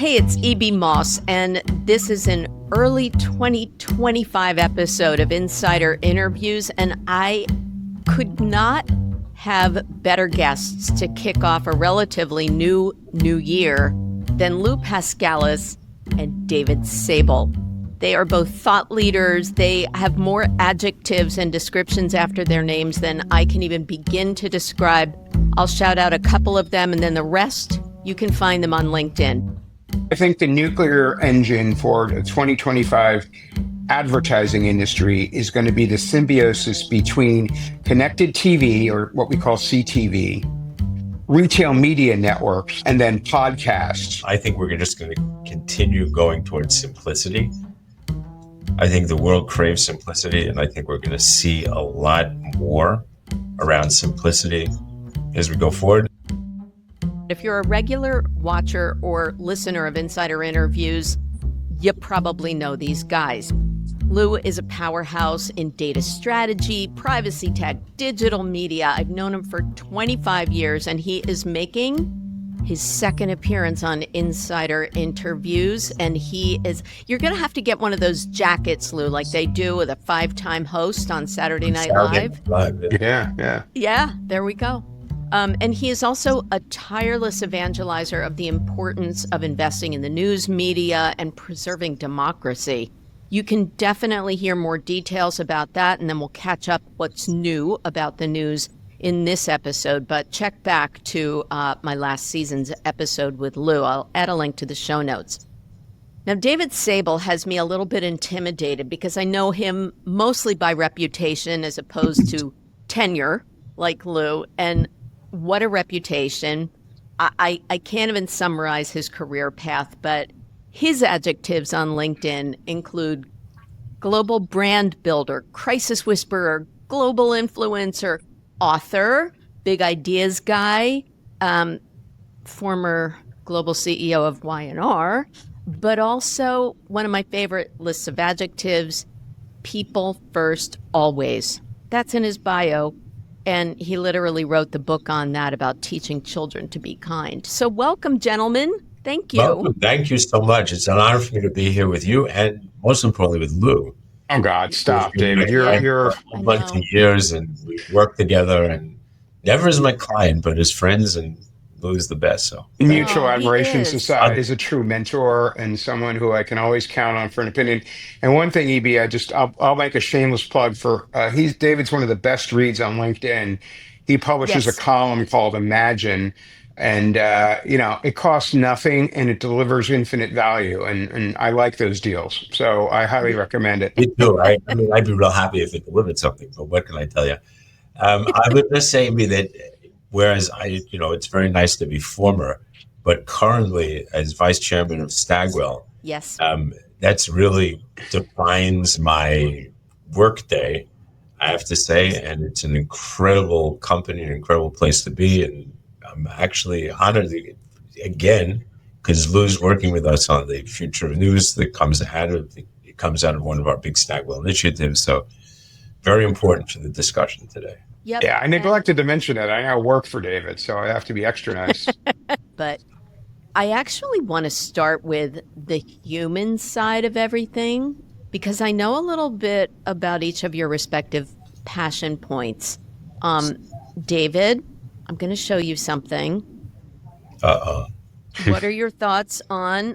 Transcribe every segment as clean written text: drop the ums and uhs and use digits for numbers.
Hey, it's E.B. Moss, and this is an early 2025 episode of Insider Interviews, and I could not have better guests to kick off a relatively new year than Lou Paskalis and David Sable. They are both thought leaders. They have more adjectives and descriptions after their names than I can even begin to describe. I'll shout out a couple of them, and then the rest, you can find them on LinkedIn. I think the nuclear engine for the 2025 advertising industry is going to be the symbiosis between connected TV, or what we call CTV, retail media networks, and then podcasts. I think we're just going to continue going towards simplicity. I think the world craves simplicity, and I think we're going to see a lot more around simplicity as we go forward. If you're a regular watcher or listener of Insider Interviews, you probably know these guys. Lou is a powerhouse in data strategy, privacy tech, digital media. I've known him for 25 years, and he is making his second appearance on Insider Interviews. And you're going to have to get one of those jackets, Lou, like they do with a 5-time host on Saturday Night Live. Yeah, there we go. And he is also a tireless evangelizer of the importance of investing in the news media and preserving democracy. You can definitely hear more details about that, and then we'll catch up what's new about the news in this episode. But check back to my last season's episode with Lou. I'll add a link to the show notes. Now, David Sable has me a little bit intimidated because I know him mostly by reputation as opposed to tenure, like Lou. And what a reputation. I can't even summarize his career path, but his adjectives on LinkedIn include global brand builder, crisis whisperer, global influencer, author, big ideas guy, former global CEO of Y&R, but also one of my favorite lists of adjectives, people first always. That's in his bio. And he literally wrote the book on that about teaching children to be kind. So welcome, gentlemen. Thank you. Welcome. Thank you so much. It's an honor for me to be here with you, and most importantly with Lou. Oh God, stop, David. You're a bunch of years, and we worked together, and never as my client, but as friends, and Lou's the best. So Mutual Admiration Society is a true mentor and someone who I can always count on for an opinion. And one thing, EB, I'll make a shameless plug for David's one of the best reads on LinkedIn. He publishes a column called Imagine, and it costs nothing and it delivers infinite value. And I like those deals, so I highly recommend it. Me too. I mean, I'd be real happy if it delivered something, but what can I tell you? I would just say that. Whereas it's very nice to be former, but currently as Vice Chairman of Stagwell, yes, that's really defines my workday, I have to say, and it's an incredible company, an incredible place to be, and I'm actually honored again because Lou's working with us on the future of news that comes out of one of our big Stagwell initiatives. So very important for the discussion today. Yep. Yeah, I neglected to mention that. I now work for David, so I have to be extra nice. But I actually want to start with the human side of everything, because I know a little bit about each of your respective passion points. David, I'm going to show you something. What are your thoughts on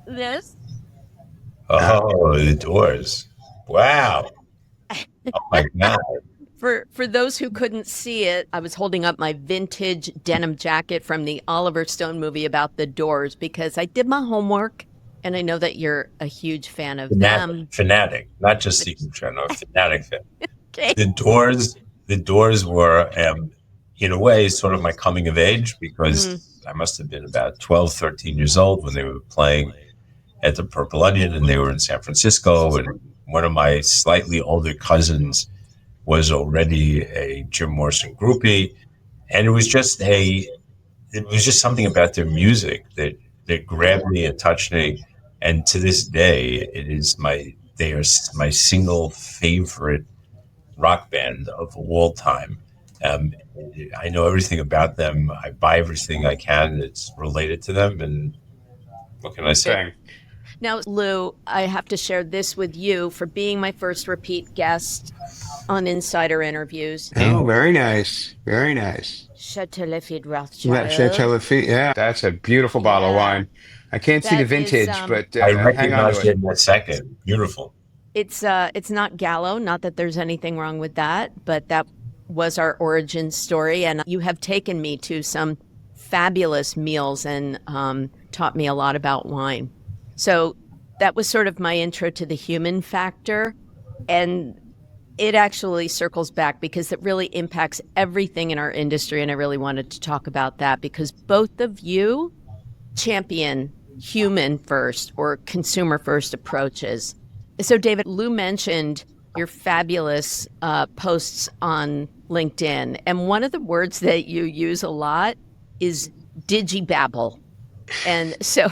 this? Oh, the doors. Wow. Oh, my God. For those who couldn't see it, I was holding up my vintage denim jacket from the Oliver Stone movie about the Doors because I did my homework, and I know that you're a huge fan of them. Fanatic, not just a huge fan, a fanatic fan. Okay. The Doors were, in a way, sort of my coming of age because I must have been about 12, 13 years old when they were playing at the Purple Onion, and they were in San Francisco, and one of my slightly older cousins was already a Jim Morrison groupie, and it was just something about their music that grabbed me and touched me, and to this day, they are my single favorite rock band of all time. I know everything about them. I buy everything I can that's related to them, and What can I say? Thing. Now, Lou, I have to share this with you for being my first repeat guest on Insider Interviews. Oh, very nice. Very nice. Chateau Lafite Chateau Rothschild. Lafite. Yeah, that's a beautiful bottle of Yeah, wine. I can't see the that is vintage, but I hang on to recognized it. it in a second. Beautiful. it's not Gallo, not that there's anything wrong with that, but that was our origin story, and you have taken me to some fabulous meals and taught me a lot about wine. So that was sort of my intro to the human factor, and it actually circles back because it really impacts everything in our industry, and I really wanted to talk about that because both of you champion human first or consumer first approaches. So, David, Lou mentioned your fabulous posts on LinkedIn. And one of the words that you use a lot is Digibabble. And so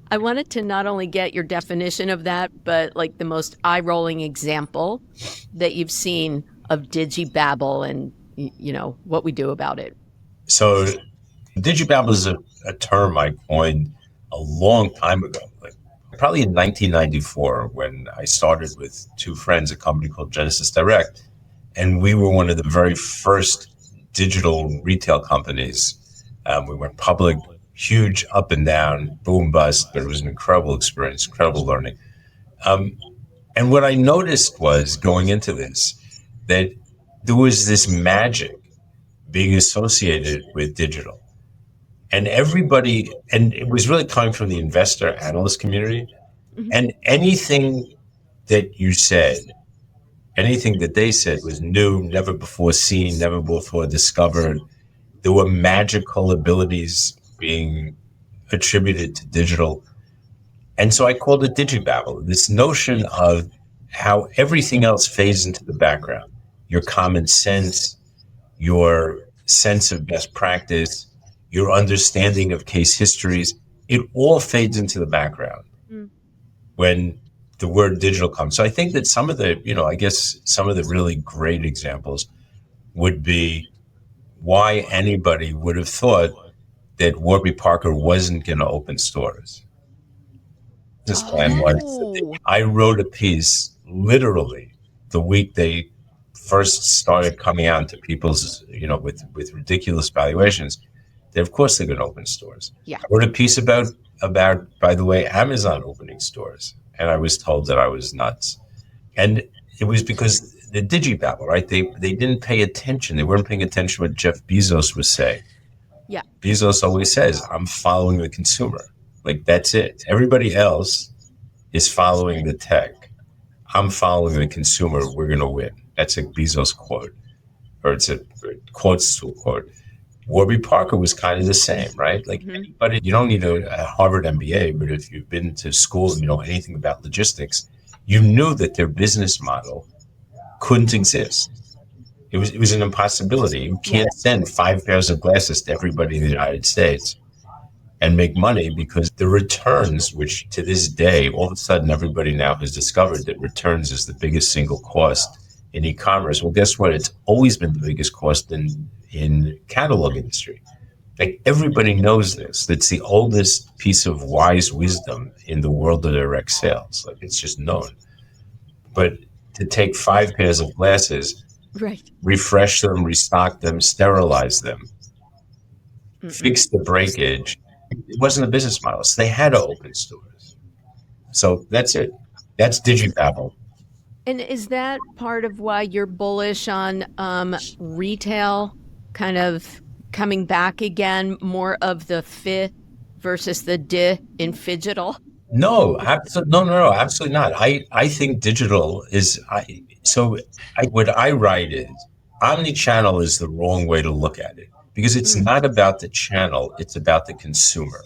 I wanted to not only get your definition of that, but like the most eye-rolling example that you've seen of Digibabble and, you know, what we do about it. So Digibabble is a term I coined a long time ago, like probably in 1994, when I started with two friends, a company called Genesis Direct. And we were one of the very first digital retail companies. We went public, huge up and down, boom, bust, but it was an incredible experience, incredible learning. And what I noticed was going into this, that there was this magic being associated with digital. And everybody, and it was really coming from the investor analyst community. Mm-hmm. And anything that you said, anything that they said was new, never before seen, never before discovered. There were magical abilities being attributed to digital. And so I called it Digibabble, this notion of how everything else fades into the background. Your common sense, your sense of best practice, your understanding of case histories, it all fades into the background when the word digital comes. So I think that some of the, I guess some of the really great examples would be why anybody would have thought that Warby Parker wasn't going to open stores. This plan was, I wrote a piece literally the week they first started coming out to people's, with ridiculous valuations. Of course they're going to open stores. Yeah. I wrote a piece about, by the way, Amazon opening stores. And I was told that I was nuts. And it was because the Digibabble, right? They didn't pay attention. They weren't paying attention to what Jeff Bezos was saying. Yeah. Bezos always says, I'm following the consumer. Like, that's it. Everybody else is following the tech. I'm following the consumer. We're going to win. That's a Bezos quote, or it's a quotes to a quote. Warby Parker was kind of the same, right? Like, but you don't need a Harvard MBA, but if you've been to school and you know anything about logistics, you knew that their business model couldn't exist. It was an impossibility. You can't send 5 pairs of glasses to everybody in the United States and make money, because the returns, which to this day, all of a sudden everybody now has discovered that returns is the biggest single cost in e-commerce. Well, guess what? It's always been the biggest cost in catalog industry. Like, everybody knows this. That's the oldest piece of wise wisdom in the world of direct sales. Like, it's just known. But to take 5 pairs of glasses, right, refresh them, restock them, sterilize them, fix the breakage, it wasn't a business model. So they had to open stores. So that's it. That's Digibabble. And is that part of why you're bullish on retail kind of coming back again, more of the fi versus the di in phygital? No, no, absolutely not. I think digital is, what I write is, omni-channel is the wrong way to look at it, because it's not about the channel, it's about the consumer,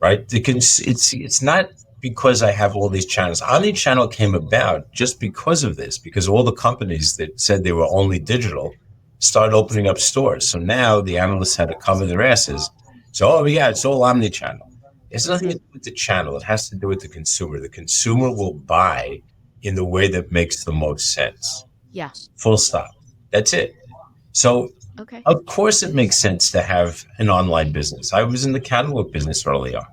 right? It's not because I have all these channels. Omni-channel came about just because of this, because all the companies that said they were only digital started opening up stores. So now the analysts had to cover their asses. So, it's all omni-channel. It's nothing to do with the channel. It has to do with the consumer. The consumer will buy in the way that makes the most sense. Yeah. Full stop. That's it. So Okay. Of course, it makes sense to have an online business. I was in the catalog business early on.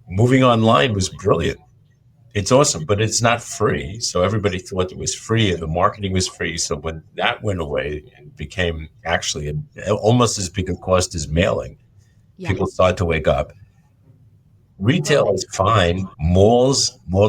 Moving online was brilliant. It's awesome, but it's not free. So everybody thought it was free and the marketing was free. So when that went away and became actually almost as big a cost as mailing, Yeah. people started to wake up. Retail is fine. Mall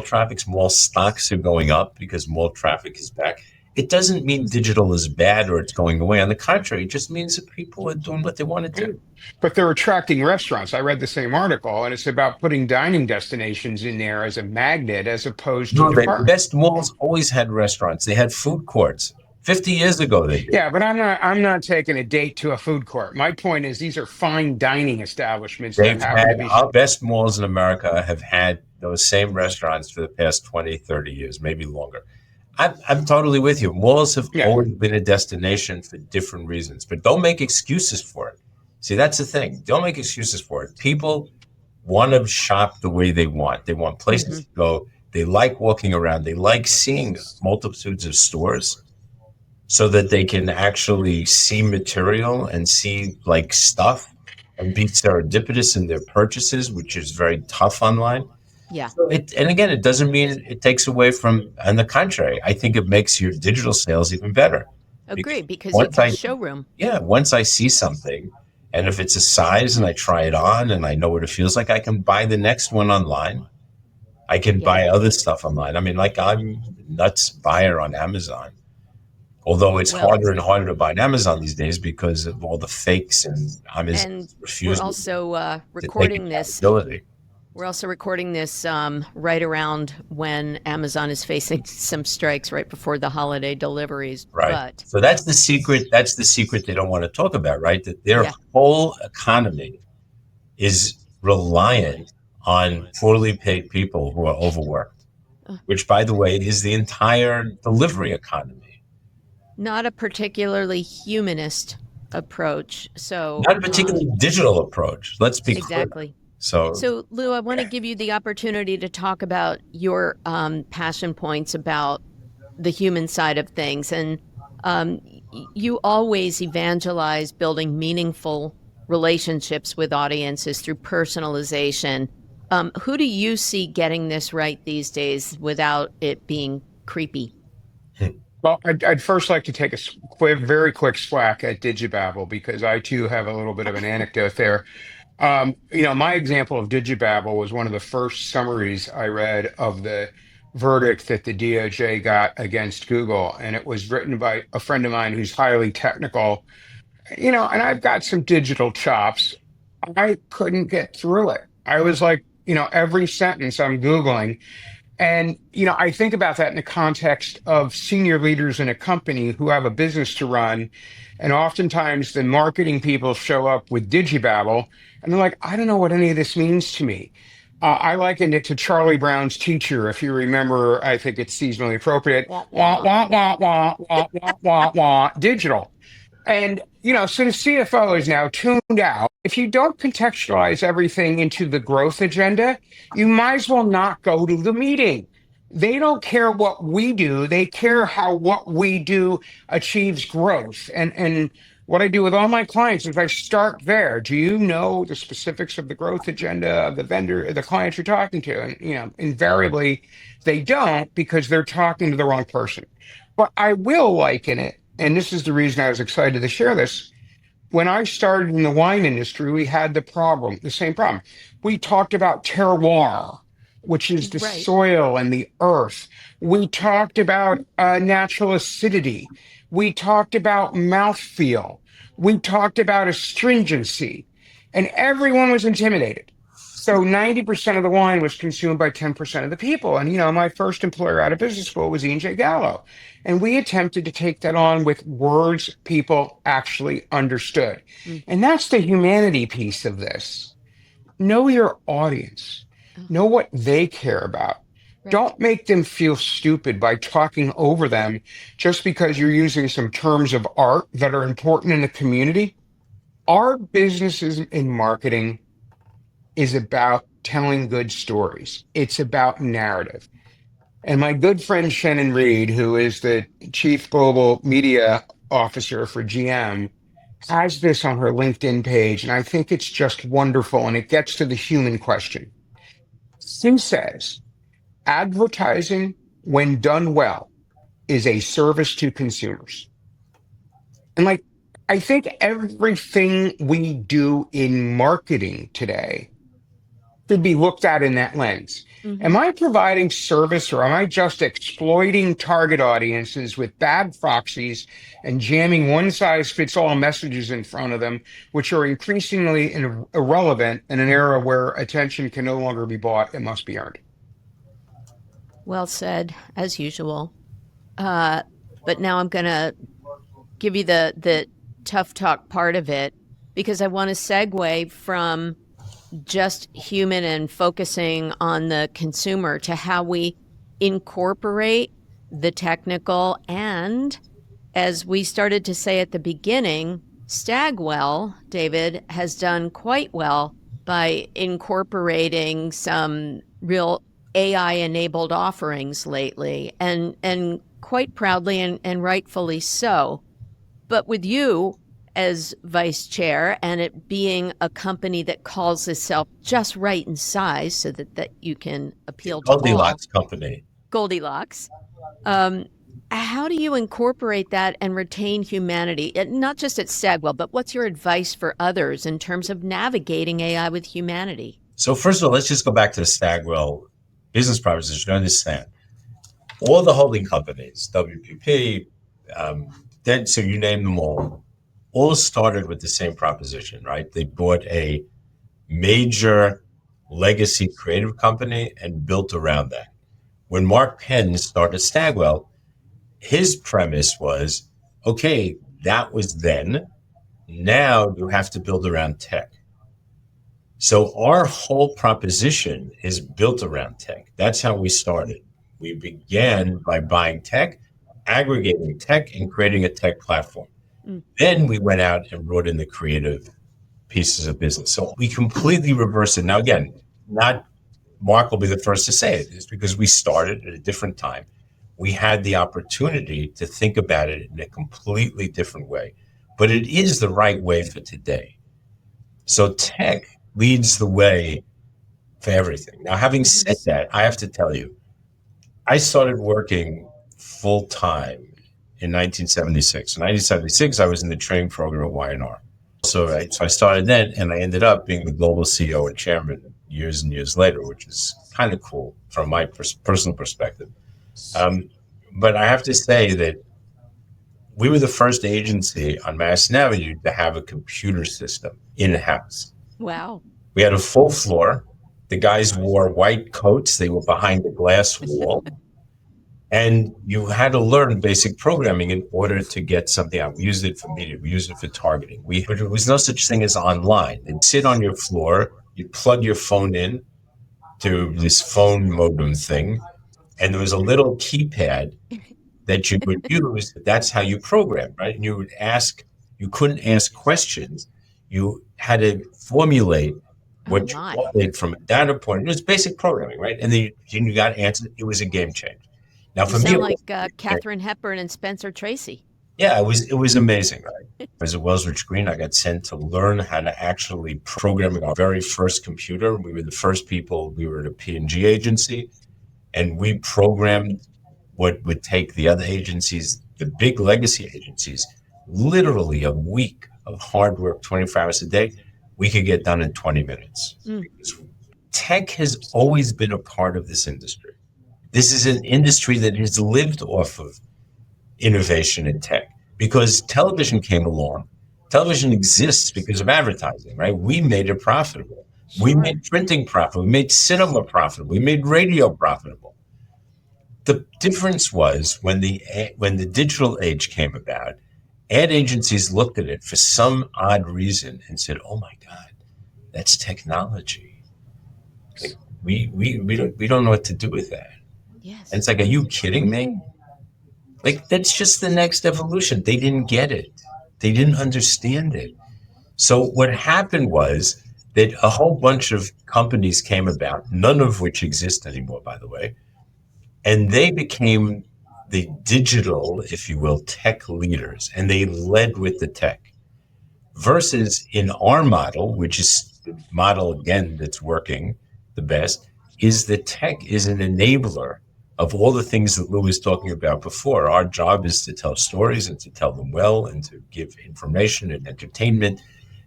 traffic, mall stocks are going up because mall traffic is back. It doesn't mean digital is bad or it's going away. On the contrary, it just means that people are doing what they want to do. But they're attracting restaurants. I read the same article, and it's about putting dining destinations in there as a magnet as opposed to No, the department. best malls always had restaurants. They had food courts. 50 years ago, they did. Yeah, but I'm not taking a date to a food court. My point is these are fine dining establishments that They've happen to had be. our best malls in America have had those same restaurants for the past 20, 30 years, maybe longer. I'm totally with you. Malls have Yeah. always been a destination for different reasons, but don't make excuses for it. See, that's the thing. Don't make excuses for it. People want to shop the way they want. They want places to go. They like walking around. They like seeing multitudes of stores so that they can actually see material and see like stuff and be serendipitous in their purchases, which is very tough online. Yeah. And again, it doesn't mean it takes away from, on the contrary, I think it makes your digital sales even better. Agree, because you can showroom. Yeah, once I see something, and if it's a size and I try it on and I know what it feels like, I can buy the next one online. I can buy other stuff online. I mean, like I'm nuts buyer on Amazon. Although it's harder and harder to buy on Amazon these days because of all the fakes and Amazon's refusal. We're also recording this. We're also recording this right around when Amazon is facing some strikes right before the holiday deliveries. Right. So that's the secret. That's the secret they don't want to talk about, right? That their whole economy is reliant on poorly paid people who are overworked, which, by the way, is the entire delivery economy. Not a particularly humanist approach. So not a particularly digital approach. Let's be exactly. Clear. So Lou, I want to give you the opportunity to talk about your passion points about the human side of things. And you always evangelize building meaningful relationships with audiences through personalization. Who do you see getting this right these days without it being creepy? Well, I'd first like to take a very quick swack at Digibabble because I too have a little bit of an anecdote there. My example of Digibabble was one of the first summaries I read of the verdict that the DOJ got against Google. And it was written by a friend of mine who's highly technical, and I've got some digital chops. I couldn't get through it. I was like, every sentence I'm Googling. And, I think about that in the context of senior leaders in a company who have a business to run. And oftentimes the marketing people show up with Digibabble and they're like, I don't know what any of this means to me. I likened it to Charlie Brown's teacher. If you remember, I think it's seasonally appropriate. Wah, wah, wah, wah, wah, wah, wah, wah, wah, digital. And, so the CFO is now tuned out. If you don't contextualize everything into the growth agenda, you might as well not go to the meeting. They don't care what we do. They care how what we do achieves growth. And what I do with all my clients is I start there. Do you know the specifics of the growth agenda of the vendor, the client you're talking to? And, invariably they don't because they're talking to the wrong person. But I will liken it. And this is the reason I was excited to share this. When I started in the wine industry, we had the same problem. We talked about terroir, which is the soil and the earth. We talked about natural acidity. We talked about mouthfeel. We talked about astringency. And everyone was intimidated. So 90% of the wine was consumed by 10% of the people. And, my first employer out of business school was E&J Gallo. And we attempted to take that on with words people actually understood. And that's the humanity piece of this. Know your audience. Know what they care about. Don't make them feel stupid by talking over them just because you're using some terms of art that are important in the community. Our businesses in marketing is about telling good stories. It's about narrative. And my good friend Shannon Reed, who is the chief global media officer for GM, has this on her LinkedIn page, and I think it's just wonderful. And it gets to the human question. Sue says, advertising, when done well, is a service to consumers. And like, I think everything we do in marketing today should be looked at in that lens. Am I providing service, or am I just exploiting target audiences with bad proxies and jamming one size fits all messages in front of them, which are increasingly irrelevant in an era where attention can no longer be bought, it must be earned? Well said, as usual. But now I'm going to give you the tough talk part of it, because I want to segue from just human and focusing on the consumer to how we incorporate the technical. And as we started to say at the beginning, Stagwell, David, has done quite well by incorporating some real AI-enabled offerings lately, and quite proudly and rightfully so. But with you as vice chair, and it being a company that calls itself just right in size so that you can appeal to all. Goldilocks company. Goldilocks. How do you incorporate that and retain humanity? Not just at Stagwell, but what's your advice for others in terms of navigating AI with humanity? So first of all, let's just go back to the Stagwell business proposition to understand. All the holding companies, WPP, then so you name them all started with the same proposition, right? They bought a major legacy creative company and built around that. When Mark Penn started Stagwell, his premise was, okay, that was then. Now you have to build around tech. So our whole proposition is built around tech. That's how we started. We began by buying tech, aggregating tech, and creating a tech platform. Then we went out and brought in the creative pieces of business. So we completely reversed it. Now, again, not Mark will be the first to say it. It's because we started at a different time. We had the opportunity to think about it in a completely different way. But it is the right way for today. So tech leads the way for everything. Now, having said that, I have to tell you, I started working full time in 1976. In 1976, I was in the training program at Y&R. So I started then, and I ended up being the global CEO and chairman years and years later, which is kind of cool from my personal perspective. But I have to say that we were the first agency on Madison Avenue to have a computer system in-house. Wow. We had a full floor. The guys wore white coats. They were behind a glass wall. And you had to learn basic programming in order to get something out. We used it for media. We used it for targeting. There was no such thing as online. You'd sit on your floor. You'd plug your phone in to this phone modem thing. And there was a little keypad that you would use. That's how you program, right? And you couldn't ask questions. You had to formulate what you wanted from a data point. It was basic programming, right? And then you got answers. It was a game changer. Now, for me, sound like Katharine Hepburn and Spencer Tracy. Yeah, it was amazing, right? As at Wellsridge Green, I got sent to learn how to actually program our very first computer. We were the first people. We were at a P&G agency, and we programmed what would take the other agencies, the big legacy agencies, literally a week of hard work, 24 hours a day. We could get done in 20 minutes. Tech has always been a part of this industry. This is an industry that has lived off of innovation in tech because television came along. Television exists because of advertising, right? We made it profitable. Sure. We made printing profitable. We made cinema profitable. We made radio profitable. The difference was when the digital age came about, ad agencies looked at it for some odd reason and said, "Oh my God, that's technology. Like, we don't know what to do with that." Yes. And it's like, are you kidding me? Like, that's just the next evolution. They didn't get it. They didn't understand it. So what happened was that a whole bunch of companies came about, none of which exist anymore, by the way, and they became the digital, if you will, tech leaders, and they led with the tech. versus in our model, which is the model, again, that's working the best, is that tech is an enabler of all the things that Lou was talking about before. Our job is to tell stories and to tell them well and to give information and entertainment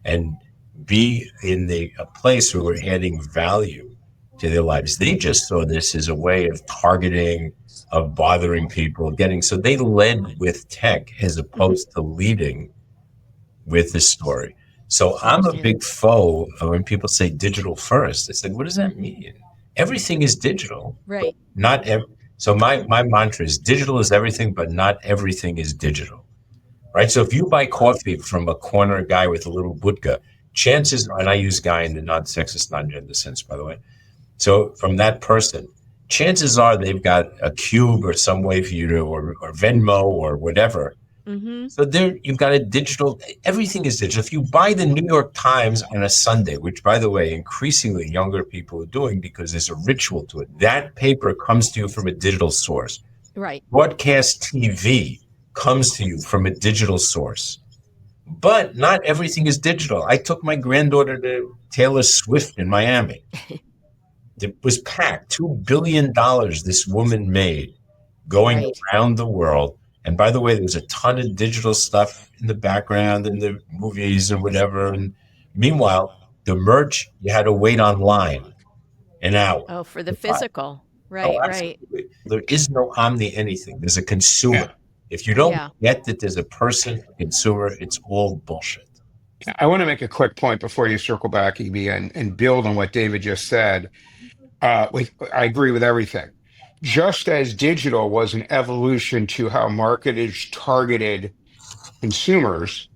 and be in a place where we're adding value to their lives. They just saw this as a way of targeting, of bothering people, so they led with tech as opposed to leading with the story. So I'm a big foe of when people say digital first. It's like, what does that mean? Everything is digital. Right. Not so my mantra is digital is everything, but not everything is digital. Right. So if you buy coffee from a corner guy with a little budka, chances are, and I use guy in the non-sexist, non-gender sense, by the way. So from that person, chances are they've got a cube or some way for you to, or Venmo or whatever. Mm-hmm. So there you've got a digital, everything is digital. If you buy the New York Times on a Sunday, which by the way, increasingly younger people are doing because there's a ritual to it, that paper comes to you from a digital source. Right. Broadcast TV comes to you from a digital source. But not everything is digital. I took my granddaughter to Taylor Swift in Miami. It was packed. $2 billion this woman made going around the world. And by the way, there was a ton of digital stuff in the background in the movies or whatever. And meanwhile, the merch, you had to wait online an hour. Oh, for the physical. Right, right. There is no omni anything. There's a consumer. Yeah. If you don't get that there's a person, a consumer, it's all bullshit. I want to make a quick point before you circle back, EB, and build on what David just said. I agree with everything. Just as digital was an evolution to how marketers targeted consumers,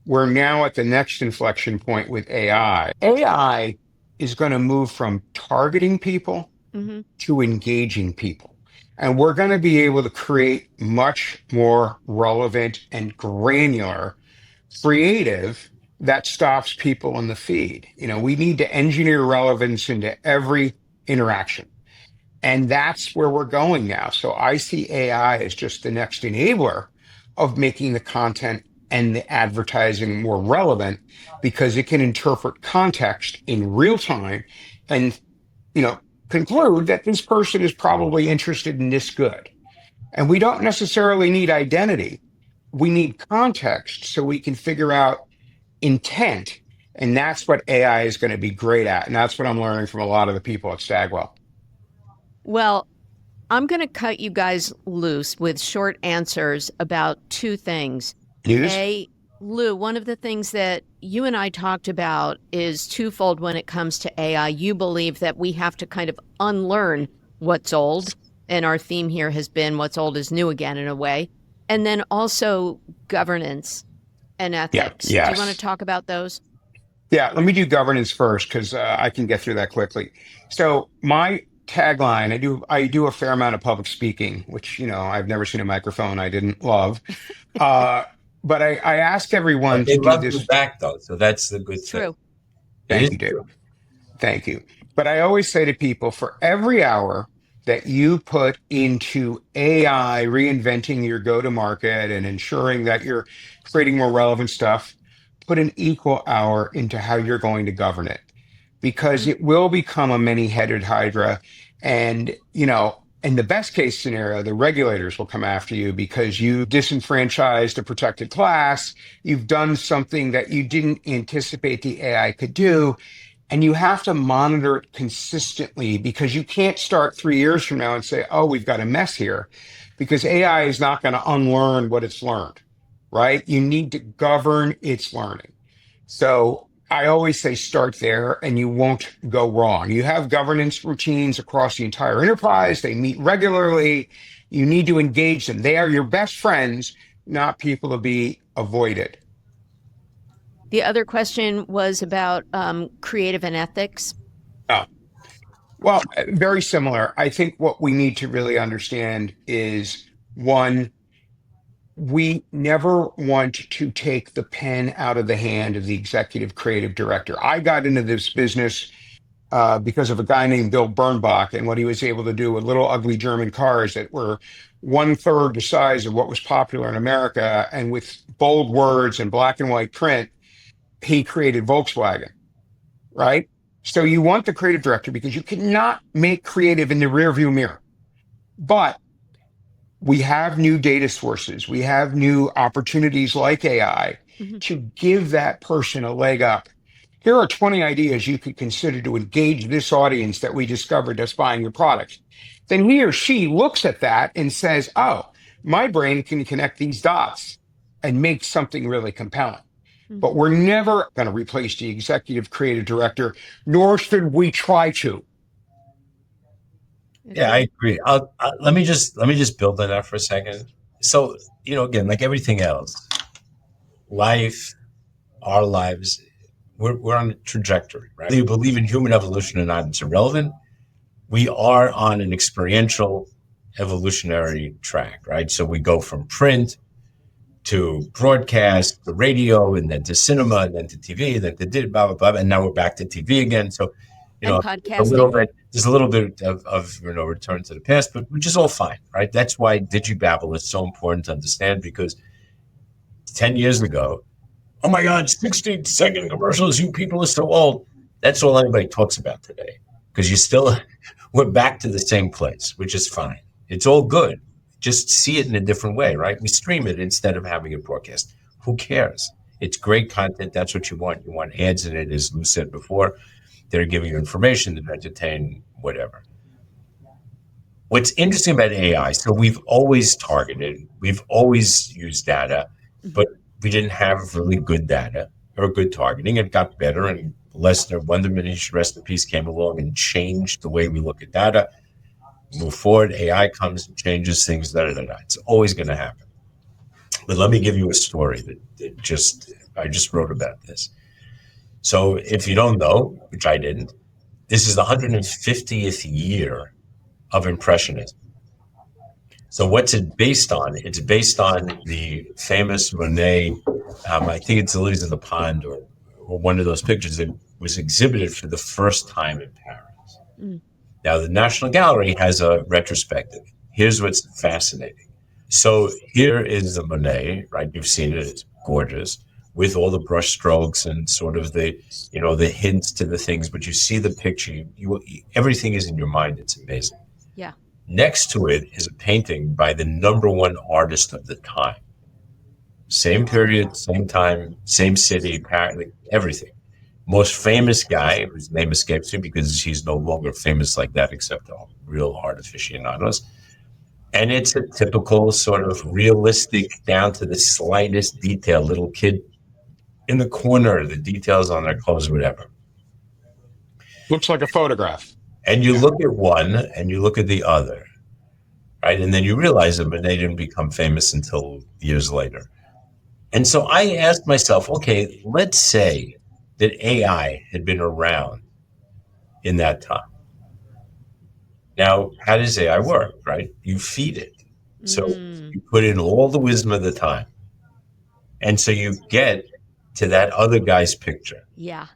we're now at the next inflection point with AI. AI is going to move from targeting people to engaging people. And we're going to be able to create much more relevant and granular creative that stops people in the feed. You know, we need to engineer relevance into every interaction. And that's where we're going now. So I see AI as just the next enabler of making the content and the advertising more relevant because it can interpret context in real time and, you know, conclude that this person is probably interested in this good. And we don't necessarily need identity. We need context so we can figure out intent. And that's what AI is going to be great at. And that's what I'm learning from a lot of the people at Stagwell. Well, I'm going to cut you guys loose with short answers about two things. Lou, one of the things that you and I talked about is twofold when it comes to AI. You believe that we have to kind of unlearn what's old, and our theme here has been what's old is new again in a way, and then also governance and ethics. Yes. Do you want to talk about those? Yeah, let me do governance first because I can get through that quickly. So my tagline, I do a fair amount of public speaking, which, you know, I've never seen a microphone I didn't love. But I ask everyone to do this. You back though, so that's the good thing. True. Thank you, Dave. Thank you. But I always say to people, for every hour that you put into AI, reinventing your go-to-market and ensuring that you're creating more relevant stuff, put an equal hour into how you're going to govern it, because it will become a many-headed hydra. And, you know, in the best case scenario, the regulators will come after you because you disenfranchised a protected class. You've done something that you didn't anticipate the AI could do. And you have to monitor it consistently because you can't start 3 years from now and say, oh, we've got a mess here, because AI is not going to unlearn what it's learned, right? You need to govern its learning. So I always say start there and you won't go wrong. You have governance routines across the entire enterprise. They meet regularly. You need to engage them. They are your best friends, not people to be avoided. The other question was about creative and ethics. Oh, well, very similar. I think what we need to really understand is, one, we never want to take the pen out of the hand of the executive creative director. I got into this business because of a guy named Bill Bernbach and what he was able to do with little ugly German cars that were 1/3 the size of what was popular in America, and with bold words and black and white print, he created Volkswagen, right? So you want the creative director because you cannot make creative in the rearview mirror. But we have new data sources. We have new opportunities like AI to give that person a leg up. Here are 20 ideas you could consider to engage this audience that we discovered that's buying your product. Then he or she looks at that and says, oh, my brain can connect these dots and make something really compelling. But we're never going to replace the executive creative director, nor should we try to. Yeah, I agree. Let me just build on that for a second. So, again, like everything else, life, our lives, we're on a trajectory, right? Whether you believe in human evolution or not, it's irrelevant. We are on an experiential evolutionary track, right? So we go from print to broadcast, to radio, and then to cinema, and then to TV, and then to blah, blah, blah, and now we're back to TV again. So, podcasting. There's a little bit of return to the past, but which is all fine, right? That's why Digibabble is so important to understand, because 10 years ago, oh my God, 60-second commercials, you people are so old. That's all anybody talks about today, because we're back to the same place, which is fine. It's all good. Just see it in a different way, right? We stream it instead of having it broadcast. Who cares? It's great content. That's what you want. You want ads in it, as Lou said before. They're giving you information to entertain, whatever. What's interesting about AI, so we've always targeted, we've always used data, but we didn't have really good data or good targeting. It got better, and Lester Wunderman, rest in peace, came along and changed the way we look at data. Move forward, AI comes and changes things, It's always going to happen. But let me give you a story that I just wrote about this. So if you don't know, which I didn't, this is the 150th year of Impressionism. So what's it based on? It's based on the famous Monet, I think it's Lilies of the Pond or one of those pictures that was exhibited for the first time in Paris. Now, the National Gallery has a retrospective. Here's what's fascinating. So here is the Monet, right? You've seen it. It's gorgeous, with all the brush strokes and sort of the hints to the things. But you see the picture. Everything is in your mind. It's amazing. Yeah. Next to it is a painting by the #1 artist of the time. Same period, same time, same city, apparently everything. Most famous guy, whose name escapes me because he's no longer famous like that, except to real art aficionados. And it's a typical sort of realistic, down to the slightest detail, little kid in the corner, the details on their clothes, whatever. Looks like a photograph. And you look at one and you look at the other, right? And then you realize that Monet didn't become famous until years later. And so I asked myself, okay, let's say that AI had been around in that time. Now, how does AI work, right? You feed it. So you put in all the wisdom of the time. And so you get to that other guy's picture. Yeah.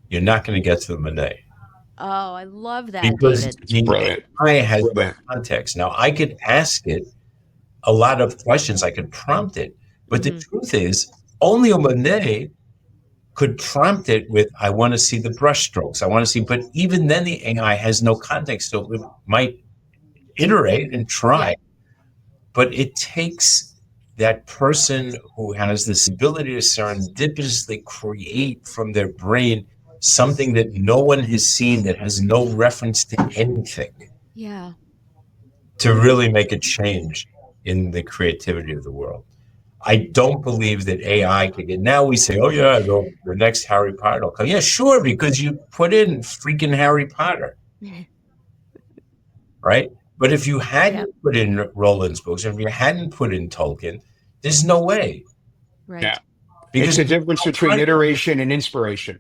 You're not going to get to the Monet. Oh, I love that, because David. AI has context. Now, I could ask it a lot of questions. I could prompt it. But the truth is, only a Monet could prompt it with, I want to see the brush strokes. I want to see, but even then the AI has no context. So it might iterate and try, but it takes that person who has this ability to serendipitously create from their brain something that no one has seen, that has no reference to anything. Yeah. To really make a change in the creativity of the world. I don't believe that AI can get, now we say, oh yeah, the next Harry Potter will come. Yeah, sure, because you put in freaking Harry Potter. Right? But if you hadn't put in Roland's books, or if you hadn't put in Tolkien, there's no way. Right. Yeah. Because it's the difference between iteration and inspiration,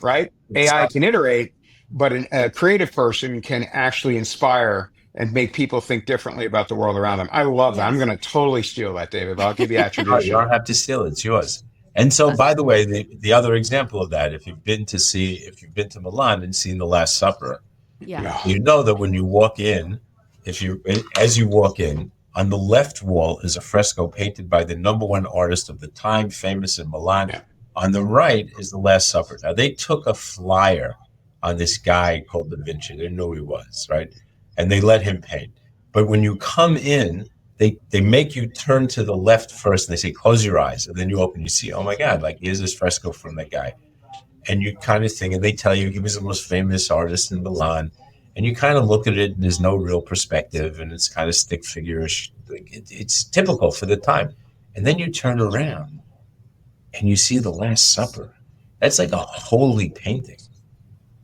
right? AI can iterate, but a creative person can actually inspire and make people think differently about the world around them. I love that. I'm going to totally steal that, David, but I'll give you attribution. You don't have to steal it. It's yours. And so, by the way, the other example of that, if you've been to Milan and seen The Last Supper, you know that when you walk in, as you walk in, on the left wall is a fresco painted by the #1 artist of the time, famous in Milan. Yeah. On the right is the Last Supper. Now, they took a flyer on this guy called Da Vinci. They didn't know who he was, right? And they let him paint. But when you come in, they make you turn to the left first, and they say, close your eyes. And then you open, you see, oh my God, like here's this fresco from that guy. And you kind of think, and they tell you he was the most famous artist in Milan. And you kind of look at it, and there's no real perspective, and it's kind of stick figure-ish. It's typical for the time. And then you turn around, and you see the Last Supper. That's like a holy painting.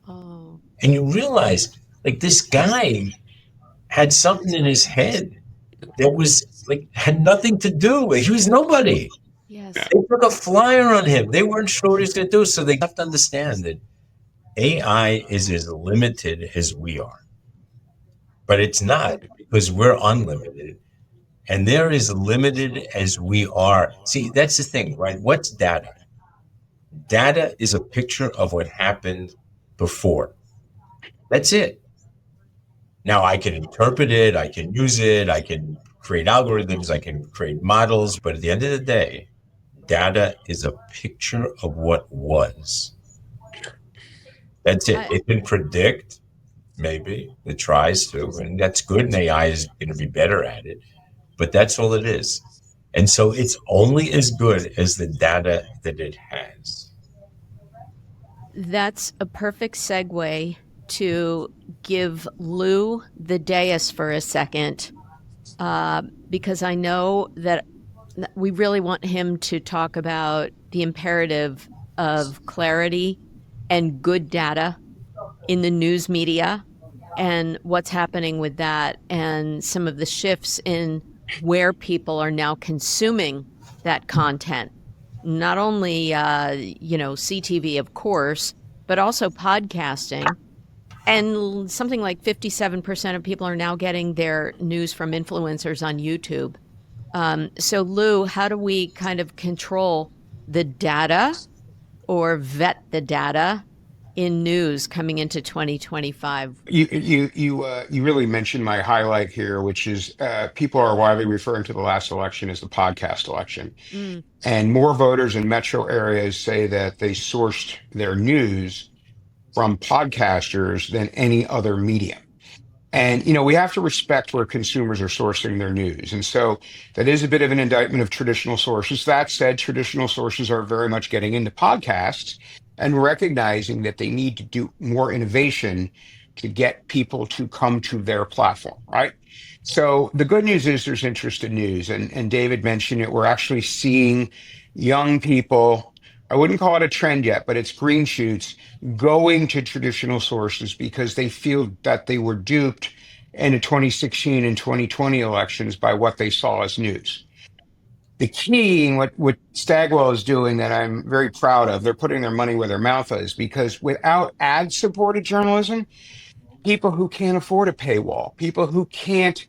Oh. And you realize, like, this guy had something in his head that was like had nothing to do with. He was nobody. Yes. They took a flyer on him. They weren't sure what he was going to do. So they have to understand that AI is as limited as we are. But it's not, because we're unlimited. And they're as limited as we are. See, that's the thing, right? What's data? Data is a picture of what happened before. That's it. Now, I can interpret it, I can use it, I can create algorithms, I can create models, but at the end of the day, data is a picture of what was. That's it. It can predict, maybe, it tries to, and that's good, and AI is going to be better at it, but that's all it is. And so it's only as good as the data that it has. That's a perfect segue to give Lou the dais for a second, because I know that we really want him to talk about the imperative of clarity and good data in the news media and what's happening with that, and some of the shifts in where people are now consuming that content. Not only, CTV, of course, but also podcasting. And something like 57% of people are now getting their news from influencers on YouTube. So, Lou, how do we kind of control the data or vet the data in news coming into 2025? You really mentioned my highlight here, which is people are widely referring to the last election as the podcast election. And more voters in metro areas say that they sourced their news from podcasters than any other medium. And, we have to respect where consumers are sourcing their news. And so that is a bit of an indictment of traditional sources. That said, traditional sources are very much getting into podcasts and recognizing that they need to do more innovation to get people to come to their platform, right? So the good news is there's interest in news. And David mentioned it. We're actually seeing young people, I wouldn't call it a trend yet, but it's green shoots, going to traditional sources because they feel that they were duped in the 2016 and 2020 elections by what they saw as news. The key in what Stagwell is doing that I'm very proud of, they're putting their money where their mouth is, because without ad-supported journalism, people who can't afford a paywall, people who can't,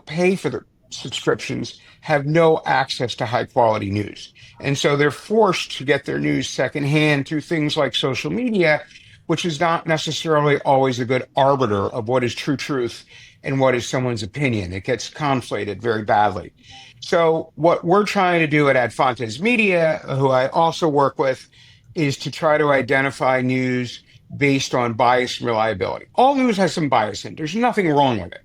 pay for their subscriptions have no access to high quality news. And so they're forced to get their news secondhand through things like social media, which is not necessarily always a good arbiter of what is true truth and what is someone's opinion. It gets conflated very badly. So what we're trying to do at Ad Fontes Media, who I also work with, is to try to identify news based on bias and reliability. All news has some bias in it. There's nothing wrong with it.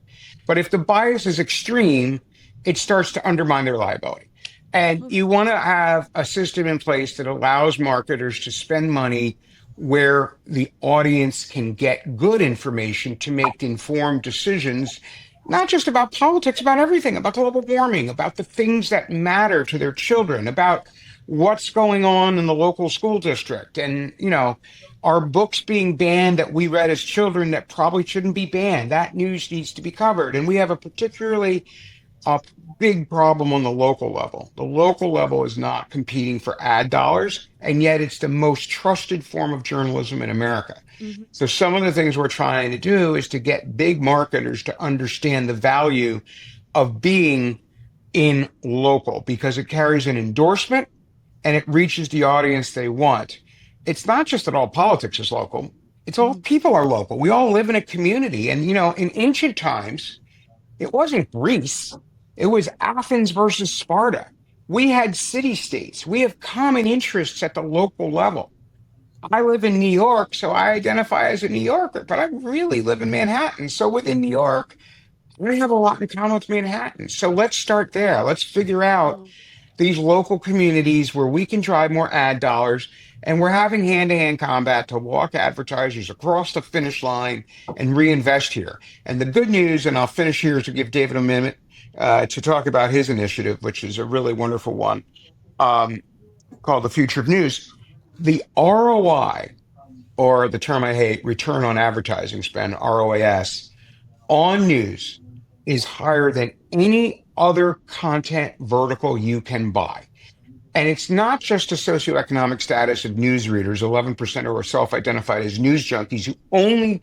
But if the bias is extreme, it starts to undermine their reliability. And you want to have a system in place that allows marketers to spend money where the audience can get good information to make informed decisions, not just about politics, about everything, about global warming, about the things that matter to their children, about what's going on in the local school district. And, are books being banned that we read as children that probably shouldn't be banned? That news needs to be covered. And we have a particularly big problem on the local level. The local level is not competing for ad dollars, and yet it's the most trusted form of journalism in America. Mm-hmm. So some of the things we're trying to do is to get big marketers to understand the value of being in local, because it carries an endorsement and it reaches the audience they want. It's not just that all politics is local. It's all people are local. We all live in a community. And, in ancient times, it wasn't Greece. It was Athens versus Sparta. We had city states. We have common interests at the local level. I live in New York, so I identify as a New Yorker, but I really live in Manhattan. So within New York, we have a lot in common with Manhattan. So let's start there. Let's figure out these local communities where we can drive more ad dollars. And we're having hand-to-hand combat to walk advertisers across the finish line and reinvest here. And the good news, and I'll finish here to give David a minute to talk about his initiative, which is a really wonderful one, called The Future of News. The ROI, or the term I hate, return on advertising spend, ROAS, on news is higher than any other content vertical you can buy. And it's not just the socioeconomic status of news readers. 11% are self-identified as news junkies who only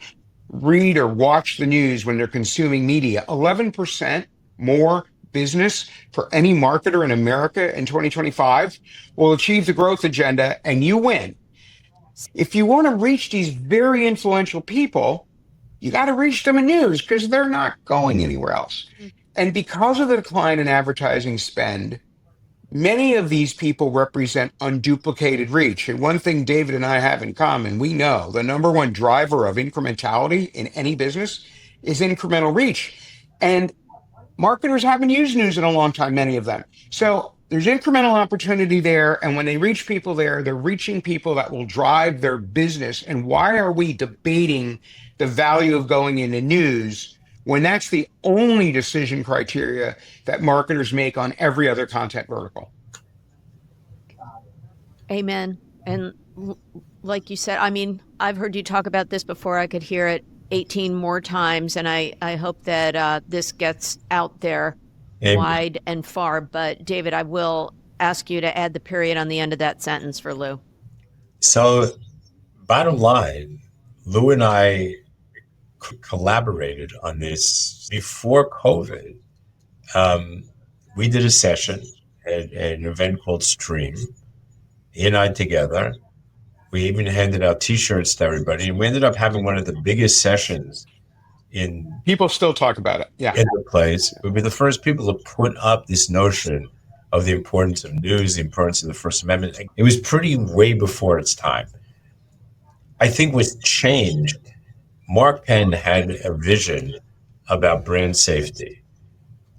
read or watch the news when they're consuming media. 11% more business for any marketer in America in 2025 will achieve the growth agenda, and you win. If you want to reach these very influential people, you got to reach them in news because they're not going anywhere else. And because of the decline in advertising spend, many of these people represent unduplicated reach. And one thing David and I have in common, we know the number one driver of incrementality in any business is incremental reach. And marketers haven't used news in a long time, many of them. So there's incremental opportunity there. And when they reach people there, they're reaching people that will drive their business. And why are we debating the value of going into news when that's the only decision criteria that marketers make on every other content vertical? Amen. And like you said, I mean, I've heard you talk about this before. I could hear it 18 more times, and I hope that this gets out there wide and far. But David, I will ask you to add the period on the end of that sentence for Lou. So bottom line, Lou and I collaborated on this before COVID. We did a session at an event called Stream. He and I together. We even handed out T-shirts to everybody, and we ended up having one of the biggest sessions in. People still talk about it. Yeah, in the place. We were the first people to put up this notion of the importance of news, the importance of the First Amendment. It was pretty way before its time. I think what's changed. Mark Penn had a vision about brand safety.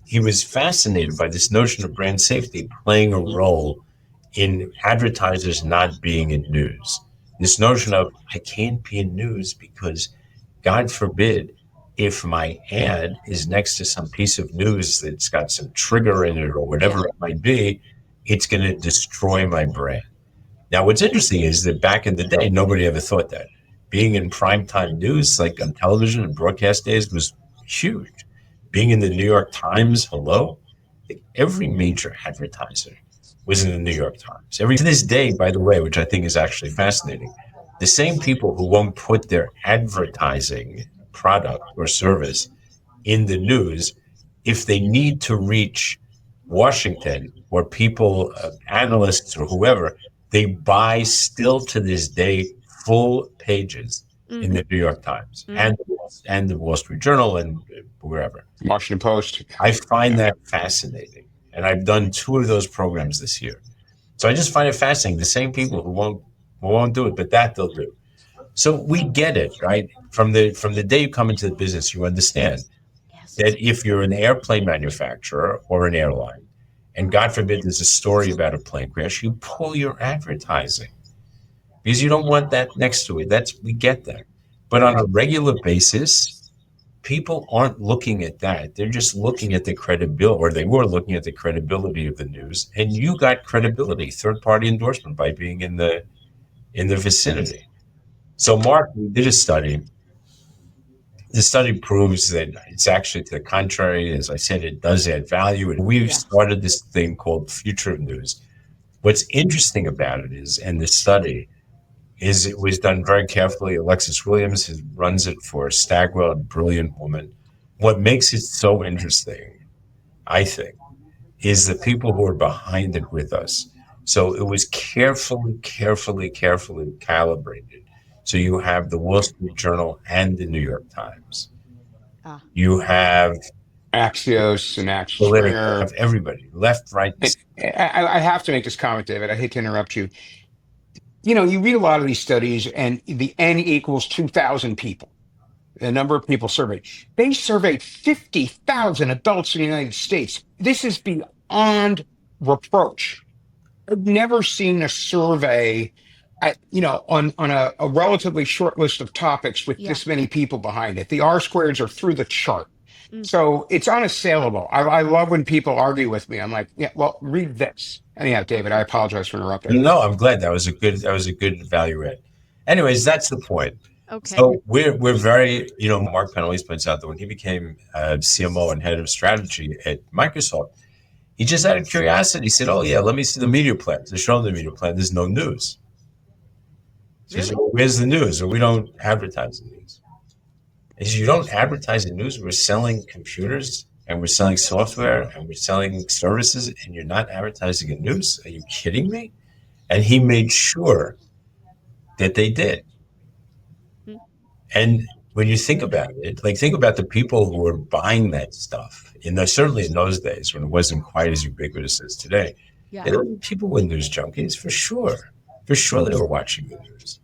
He was fascinated by this notion of brand safety playing a role in advertisers not being in news. This notion of, I can't be in news because, God forbid, if my ad is next to some piece of news that's got some trigger in it or whatever it might be, it's going to destroy my brand. Now, what's interesting is that back in the day, nobody ever thought that. Being in primetime news, like on television and broadcast days, was huge. Being in the New York Times, hello? Every major advertiser was in the New York Times. To this day, by the way, which I think is actually fascinating, the same people who won't put their advertising product or service in the news, if they need to reach Washington or people, analysts or whoever, they buy still to this day full pages in the New York Times and the Wall Street Journal and wherever. Washington Post. I find that fascinating. And I've done 2 of those programs this year. So I just find it fascinating. The same people who won't do it, but that they'll do. So we get it, right? From the day you come into the business, you understand that if you're an airplane manufacturer or an airline, and God forbid there's a story about a plane crash, you pull your advertising because you don't want that next to it. We get that. But on a regular basis, people aren't looking at that. They're just looking at the credibility, or they were looking at the credibility of the news. And you got credibility, third-party endorsement by being in the vicinity. So, Mark, we did a study. The study proves that it's actually to the contrary. As I said, it does add value. And we've started this thing called Future of News. What's interesting about it is, and the study, is it was done very carefully. Alexis Williams runs it for Stagwell, a brilliant woman. What makes it so interesting, I think, is the people who are behind it with us. So it was carefully calibrated. So you have the Wall Street Journal and the New York Times. You have Axios and Axel Political, Springer. of everybody, left, right. I have to make this comment, David. I hate to interrupt you. You read a lot of these studies, and the N equals 2,000 people, the number of people surveyed. They surveyed 50,000 adults in the United States. This is beyond reproach. I've never seen a survey on a relatively short list of topics with this many people behind it. The R squares are through the chart. So it's unassailable. I love when people argue with me. I'm like, yeah, well, read this. Anyhow, David, I apologize for interrupting. No, I'm glad. That was a good value add. Anyways, that's the point. Okay. So we're very, Mark Penalise points out that when he became CMO and head of strategy at Microsoft, he just out of curiosity said, "Oh yeah, let me see the media plan." To show him the media plan, there's no news. He says, "Well, where's the news?" Or we don't advertise the news. He says, "You don't advertise the news. We're selling computers and we're selling software and we're selling services, and you're not advertising the news? Are you kidding me?" And he made sure that they did. And when you think about it, think about the people who were buying that stuff. Certainly in those days when it wasn't quite as ubiquitous as today, people were news junkies for sure. For sure, they were watching the news.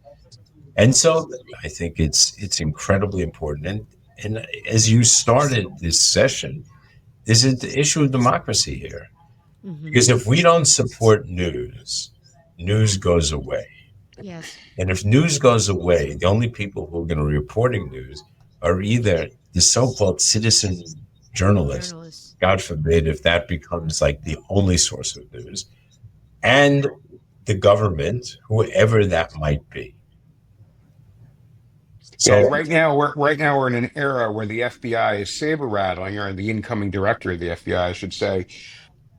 And so I think it's incredibly important. And as you started this session, there's an issue of democracy here. Because if we don't support news, news goes away. Yes. And if news goes away, the only people who are going to be reporting news are either the so-called citizen journalists, God forbid if that becomes the only source of news, and the government, whoever that might be. So right now we're in an era where the FBI is saber rattling, or the incoming director of the FBI, I should say,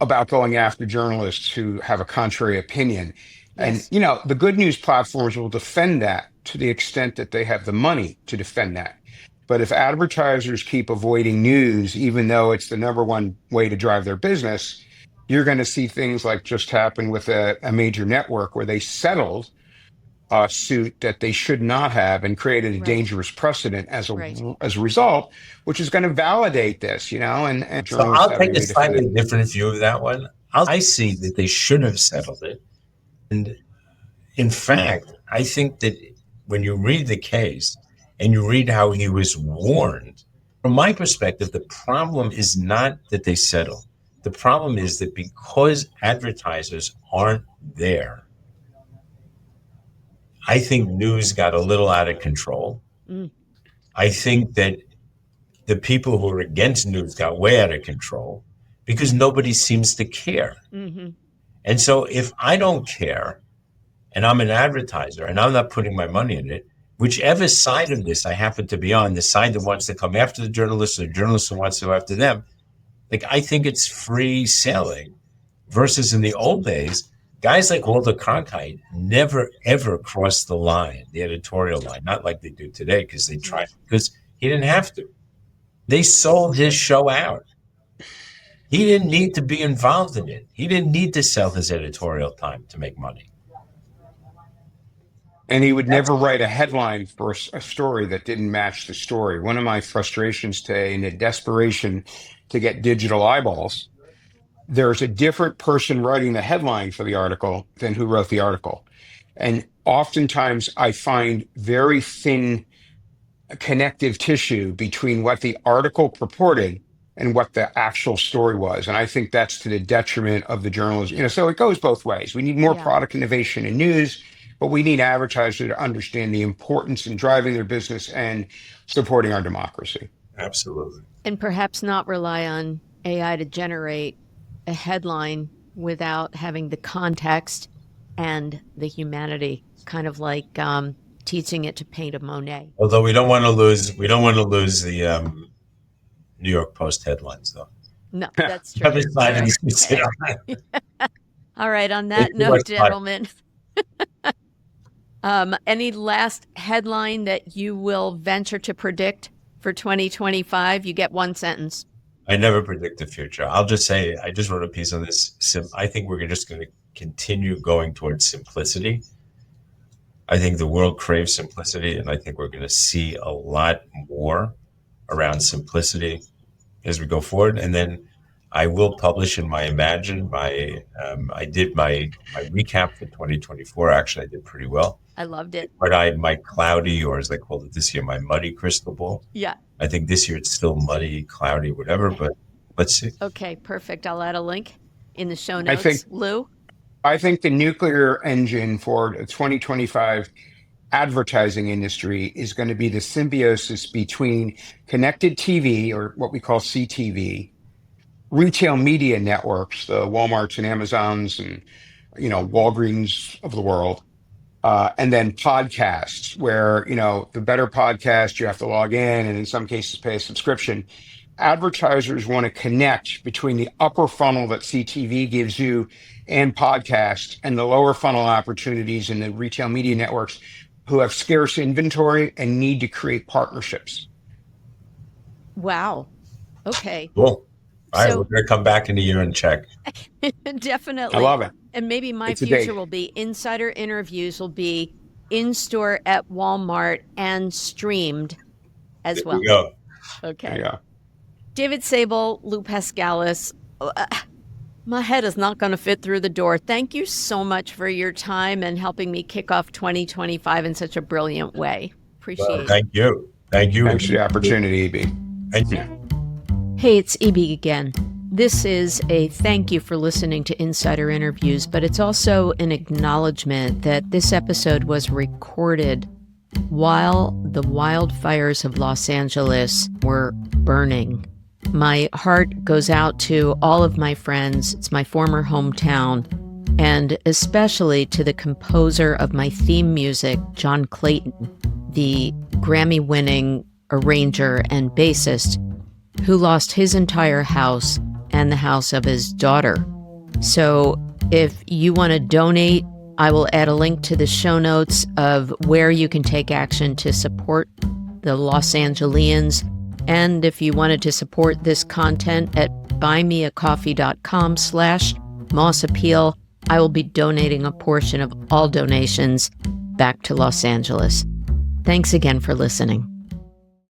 about going after journalists who have a contrary opinion. Yes. And, the good news platforms will defend that to the extent that they have the money to defend that. But if advertisers keep avoiding news, even though it's the number one way to drive their business, you're going to see things like just happened with a major network where they settled a suit that they should not have and created a dangerous precedent as a result, which is going to validate this, and so I'll take a slightly different view of that one. I see that they should have settled it. And in fact, I think that when you read the case and you read how he was warned, from my perspective, the problem is not that they settled. The problem is that because advertisers aren't there, I think news got a little out of control. I think that the people who are against news got way out of control because nobody seems to care. And so if I don't care and I'm an advertiser and I'm not putting my money in it, whichever side of this I happen to be on, the side that wants to come after the journalists or the journalist who wants to go after them, I think it's free sailing. Versus in the old days, guys like Walter Cronkite never, ever crossed the line, the editorial line, not like they do today because they tried, because he didn't have to. They sold his show out. He didn't need to be involved in it. He didn't need to sell his editorial time to make money. And he would never write a headline for a story that didn't match the story. One of my frustrations today, in the desperation to get digital eyeballs, there's a different person writing the headline for the article than who wrote the article. And oftentimes I find very thin connective tissue between what the article purported and what the actual story was. And I think that's to the detriment of the journalism. So it goes both ways. We need more product innovation in news, but we need advertisers to understand the importance in driving their business and supporting our democracy. Absolutely. And perhaps not rely on AI to generate a headline without having the context and the humanity, kind of like teaching it to paint a Monet. Although we don't want to lose the New York Post headlines, though. No, that's true. All right. On that note, gentlemen, any last headline that you will venture to predict for 2025? You get one sentence. I never predict the future. I'll just say, I just wrote a piece on this. I think we're just going to continue going towards simplicity. I think the world craves simplicity, and I think we're going to see a lot more around simplicity, as we go forward. And then I will publish in my Imagine I did my recap for 2024. Actually, I did pretty well. I loved it. But my cloudy, or as I called it this year, my muddy crystal ball. Yeah. I think this year it's still muddy, cloudy, whatever, but let's see. Okay, perfect. I'll add a link in the show notes. Lou? I think the nuclear engine for the 2025 advertising industry is going to be the symbiosis between connected TV, or what we call CTV, retail media networks, the Walmarts and Amazons and Walgreens of the world, and then podcasts, where the better podcast you have to log in and in some cases pay a subscription. Advertisers want to connect between the upper funnel that CTV gives you and podcasts, and the lower funnel opportunities in the retail media networks who have scarce inventory and need to create partnerships. Wow. Okay. Cool. All right, we're going to come back in a year and check. Definitely. I love it. And maybe my future will be insider interviews will be in store at Walmart and streamed as well. There you go. Okay. There you go. David Sable, Lou Paskalis. My head is not going to fit through the door. Thank you so much for your time and helping me kick off 2025 in such a brilliant way. Appreciate it. Thank you. Thank you. Thanks for the opportunity, EB. Thank you. Hey, it's EB again. This is a thank you for listening to Insider Interviews, but it's also an acknowledgement that this episode was recorded while the wildfires of Los Angeles were burning. My heart goes out to all of my friends. It's my former hometown, and especially to the composer of my theme music, John Clayton, the Grammy-winning arranger and bassist, who lost his entire house and the house of his daughter. So if you want to donate, I will add a link to the show notes of where you can take action to support the Los Angelians. And if you wanted to support this content at buymeacoffee.com/mossappeal, I will be donating a portion of all donations back to Los Angeles. Thanks again for listening.